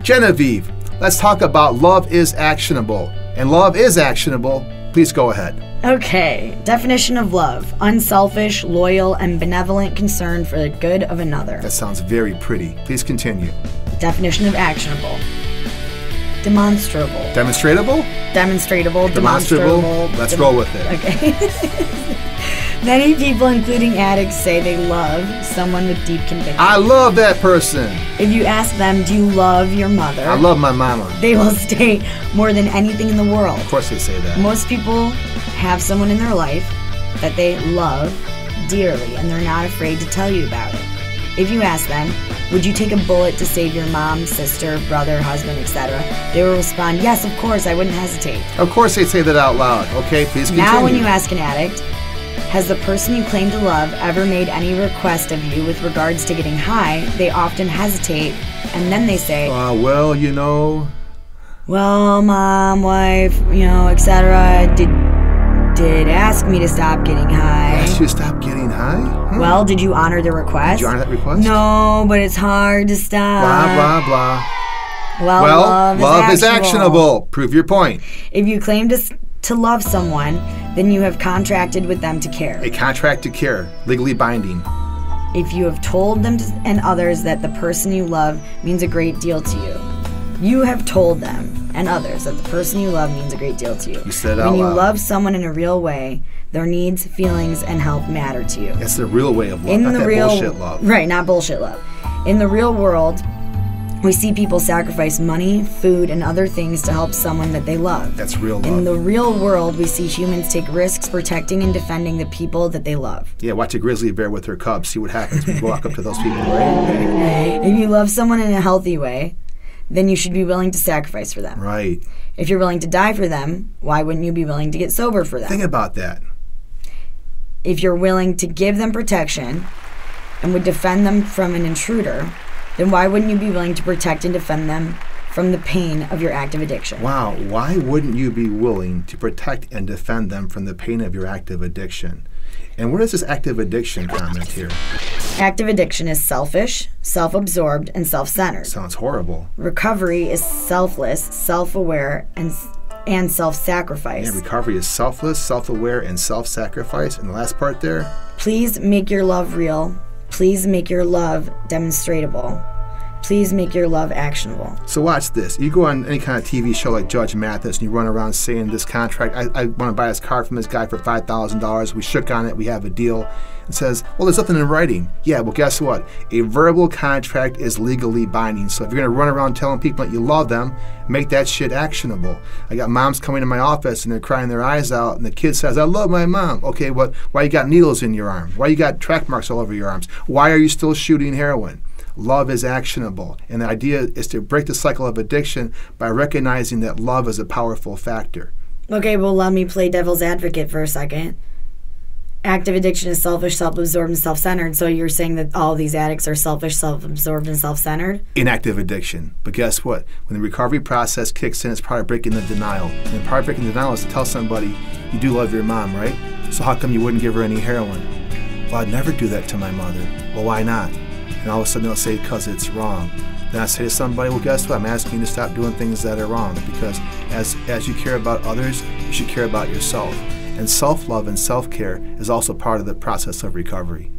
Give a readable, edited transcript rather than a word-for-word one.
Genevieve, let's talk about love is actionable. And love is actionable. Please go ahead. Okay, definition of love: unselfish, loyal, and benevolent concern for the good of another. That sounds very pretty. Please continue. Definition of actionable: demonstrable. Demonstratable? Demonstratable, Demonstrable? demonstrable. Let's roll with it. Okay. Many people, including addicts, say they love someone with deep conviction. I love that person. If you ask them, do you love your mother? I love my mama. They will state more than anything in the world. Of course they say that. Most people have someone in their life that they love dearly, and they're not afraid to tell you about it. If you ask them, would you take a bullet to save your mom, sister, brother, husband, etc., they will respond, yes, of course, I wouldn't hesitate. Of course they say that out loud. Okay, please continue. Now when you ask an addict, has the person you claim to love ever made any request of you with regards to getting high, they often hesitate, and then they say, well, you know. Well, mom, wife, etc., did ask me to stop getting high. Asked you to stop getting high? Well, did you honor the request? Did you honor that request? No, but it's hard to stop. Blah, blah, blah. Well, love is actionable. Prove your point. If you claim to love someone, then you have contracted with them to care. A contract to care, legally binding. If you have told them and others that the person you love means a great deal to you, you have told them and others that the person you love means a great deal to you. You said it out loud. When you love someone in a real way, their needs, feelings, and help matter to you. That's the real way of love, not that bullshit love. Right, not bullshit love. In the real world, we see people sacrifice money, food, and other things to help someone that they love. That's real love. In the real world, we see humans take risks protecting and defending the people that they love. Yeah, watch a grizzly bear with her cubs. See what happens when you walk up to those people. Right? If you love someone in a healthy way, then you should be willing to sacrifice for them. Right. If you're willing to die for them, why wouldn't you be willing to get sober for them? Think about that. If you're willing to give them protection and would defend them from an intruder, then why wouldn't you be willing to protect and defend them from the pain of your active addiction? Wow, why wouldn't you be willing to protect and defend them from the pain of your active addiction? And where does this active addiction comment here? Active addiction is selfish, self-absorbed, and self-centered. Sounds horrible. Recovery is selfless, self-aware, and self-sacrifice. Yeah, recovery is selfless, self-aware, and self-sacrifice. And the last part there? Please make your love real. Please make your love demonstratable. Please make your love actionable. So watch this. You go on any kind of TV show like Judge Mathis and you run around saying this contract, I want to buy this car from this guy for $5,000. We shook on it. We have a deal. It says, well, there's nothing in writing. Yeah, well, guess what? A verbal contract is legally binding. So if you're going to run around telling people that you love them, make that shit actionable. I got moms coming to my office and they're crying their eyes out and the kid says, I love my mom. Okay, why you got needles in your arm? Why you got track marks all over your arms? Why are you still shooting heroin? Love is actionable. And the idea is to break the cycle of addiction by recognizing that love is a powerful factor. Okay, well, let me play devil's advocate for a second. Active addiction is selfish, self-absorbed, and self-centered. So you're saying that all these addicts are selfish, self-absorbed, and self-centered? Inactive addiction. But guess what? When the recovery process kicks in, it's part of breaking the denial. And part of breaking the denial is to tell somebody, you do love your mom, right? So how come you wouldn't give her any heroin? Well, I'd never do that to my mother. Well, why not? And all of a sudden they'll say, because it's wrong. Then I say to somebody, well, guess what? I'm asking you to stop doing things that are wrong, because as you care about others, you should care about yourself. And self-love and self-care is also part of the process of recovery.